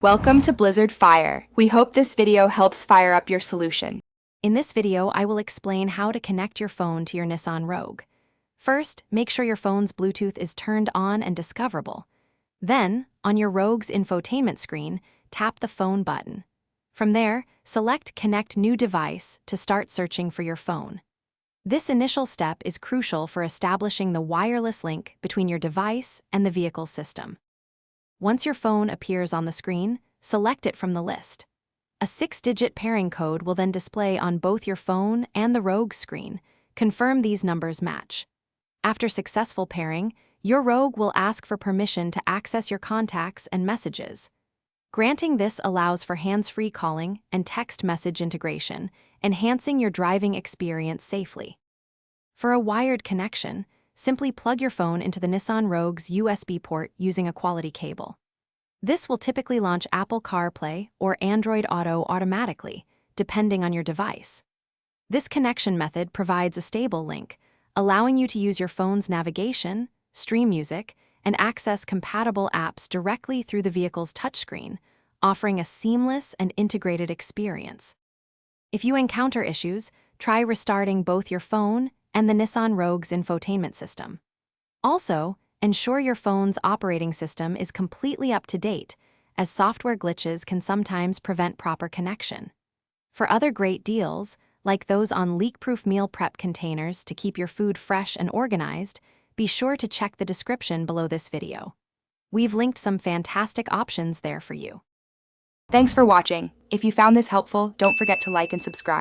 Welcome to Blizzard Fire. We hope this video helps fire up your solution. In this video, I will explain how to connect your phone to your Nissan Rogue. First, make sure your phone's Bluetooth is turned on and discoverable. Then, on your Rogue's infotainment screen, tap the phone button. From there, select Connect New Device to start searching for your phone. This initial step is crucial for establishing the wireless link between your device and the vehicle's system. Once your phone appears on the screen, select it from the list. A 6-digit pairing code will then display on both your phone and the Rogue screen. Confirm these numbers match. After successful pairing, your Rogue will ask for permission to access your contacts and messages. Granting this allows for hands-free calling and text message integration, enhancing your driving experience safely. For a wired connection, simply plug your phone into the Nissan Rogue's USB port using a quality cable. This will typically launch Apple CarPlay or Android Auto automatically, depending on your device. This connection method provides a stable link, allowing you to use your phone's navigation, stream music, and access compatible apps directly through the vehicle's touchscreen, offering a seamless and integrated experience. If you encounter issues, try restarting both your phone and the Nissan Rogue's infotainment system. Also, ensure your phone's operating system is completely up to date, as software glitches can sometimes prevent proper connection. For other great deals, like those on leak-proof meal prep containers to keep your food fresh and organized, be sure to check the description below this video. We've linked some fantastic options there for you. Thanks for watching. If you found this helpful, don't forget to like and subscribe.